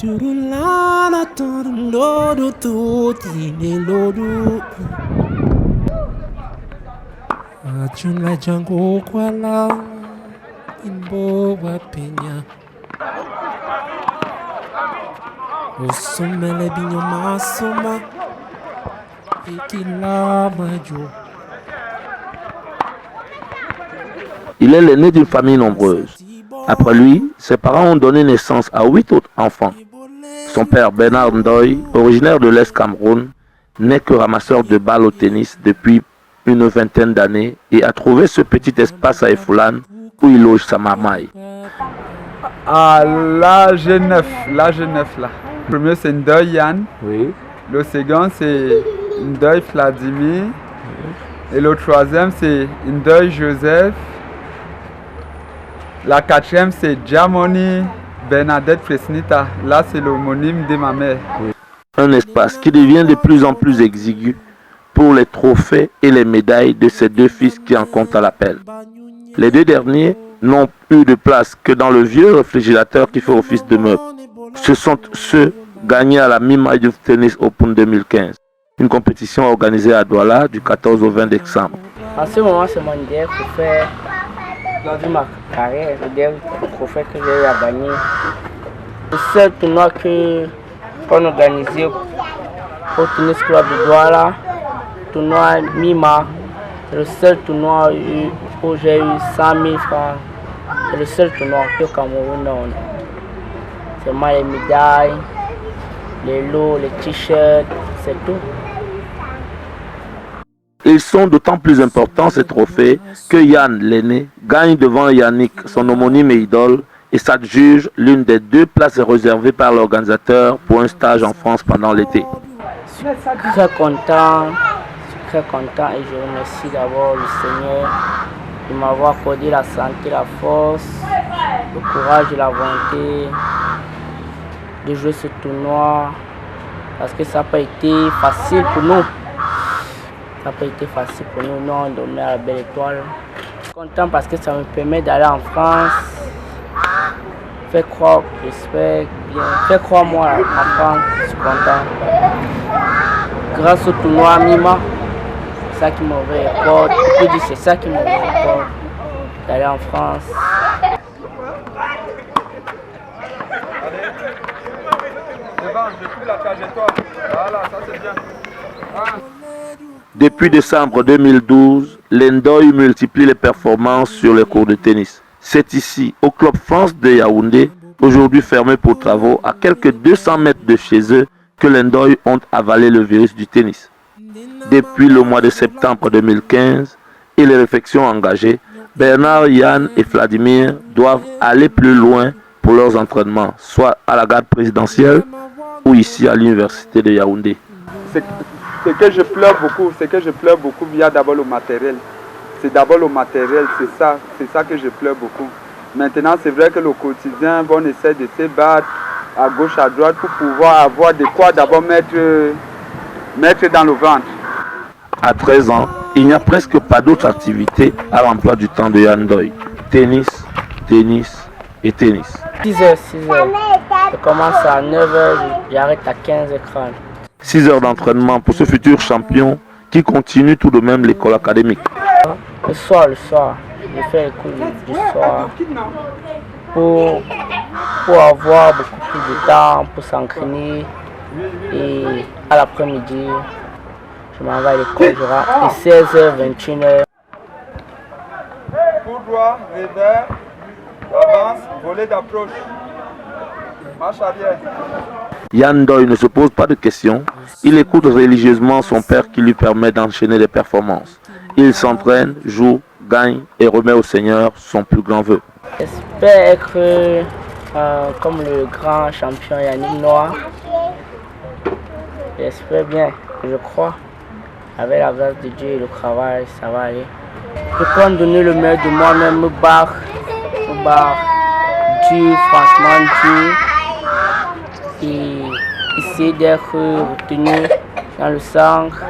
Il est l'aîné d'une famille nombreuse. Après lui, ses parents ont donné naissance à 8 autres enfants. Son père, Bernard Ndoye, originaire de l'Est Cameroun, n'est que ramasseur de balles au tennis depuis une vingtaine d'années et a trouvé ce petit espace à Efoulan où il loge sa marmaille. Ah, l'âge 9 là. Le premier c'est Ndoye Yann. Oui. Le second c'est Ndoye Vladimir. Oui. Et le troisième c'est Ndoye Joseph. La quatrième c'est Djamoni Bernadette Fresnita. Là c'est l'homonyme de ma mère. Oui. Un espace qui devient de plus en plus exigu pour les trophées et les médailles de ces deux fils qui en comptent à l'appel. Les deux derniers n'ont eu de place que dans le vieux réfrigérateur qui fait office de meuble. Ce sont ceux gagnés à la Mima Youth Tennis Open 2015, une compétition organisée à Douala du 14 au 20 décembre. En ce moment, c'est mon dernier trophée de ma carrière, le dernier trophée que j'ai eu à gagner. Le seul tournoi qu'on organisait au Tennis Club de Douala, tournoi Mima, c'est le seul tournoi où j'ai eu 100 000 francs. C'est le seul tournoi au Cameroun. C'est moi les médailles, les lots, les t-shirts, c'est tout. Ils sont d'autant plus importants ces trophées que Yann, l'aîné, gagne devant Yannick, son homonyme et idole, et s'adjuge l'une des 2 places réservées par l'organisateur pour un stage en France pendant l'été. Je suis très content et je remercie d'abord le Seigneur de m'avoir accordé la santé, la force, le courage et la volonté de jouer ce tournoi parce que ça n'a pas été facile pour nous. Ça n'a pas été facile pour nous, nous on dormait à la Belle Étoile. Je suis content parce que ça me permet d'aller en France. Fais croire, j'espère bien. Fais croire moi en France, je suis content. Grâce au tournoi Mima, c'est ça qui m'ouvre les portes. Je peux dire c'est ça qui m'ouvre les portes d'aller en France. Depuis décembre 2012, l'Ndoye multiplie les performances sur les cours de tennis. C'est ici, au Club France de Yaoundé, aujourd'hui fermé pour travaux, à quelques 200 mètres de chez eux, que l'Ndoye ont avalé le virus du tennis. Depuis le mois de septembre 2015 et les réflexions engagées, Bernard, Yann et Vladimir doivent aller plus loin pour leurs entraînements, soit à la garde présidentielle ou ici à l'université de Yaoundé. C'est que je pleure beaucoup, il y a d'abord le matériel. C'est d'abord le matériel, c'est ça que je pleure beaucoup. Maintenant, c'est vrai que le quotidien, on essaie de se battre à gauche, à droite pour pouvoir avoir de quoi d'abord mettre dans le ventre. À 13 ans, il n'y a presque pas d'autre activité à l'emploi du temps de Yann Ndoye. Tennis, tennis et tennis. 6h. Je commence à 9h, j'arrête à 15h30. 6 heures d'entraînement pour ce futur champion qui continue tout de même l'école académique. Le soir, je fais les cours du soir pour avoir beaucoup plus de temps pour s'entraîner. Et à l'après-midi, je m'en vais à l'école, je rentre 16h, 21h. Coup droit, revers, avance, volet d'approche, marche arrière. Yann Ndoye ne se pose pas de questions. Il écoute religieusement son père qui lui permet d'enchaîner les performances. Il s'entraîne, joue, gagne et remet au Seigneur son plus grand vœu. J'espère être comme le grand champion Yannick Noah. J'espère bien, je crois. Avec la grâce de Dieu et le travail, ça va aller. Je peux donner le meilleur de moi-même, me battre dur, franchement dur. Et essayer d'être retenu dans le centre.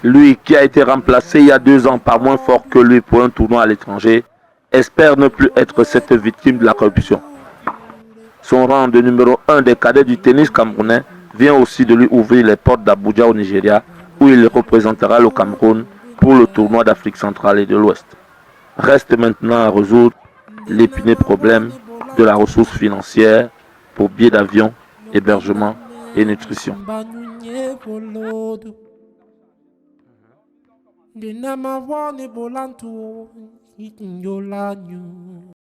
Lui qui a été remplacé il y a 2 ans par moins fort que lui pour un tournoi à l'étranger, espère ne plus être cette victime de la corruption. Son rang de numéro 1 des cadets du tennis camerounais vient aussi de lui ouvrir les portes d'Abuja au Nigeria, où il représentera le Cameroun pour le tournoi d'Afrique centrale et de l'Ouest. Reste maintenant à résoudre l'épineux problème de la ressource financière pour billets d'avion, hébergement et nutrition.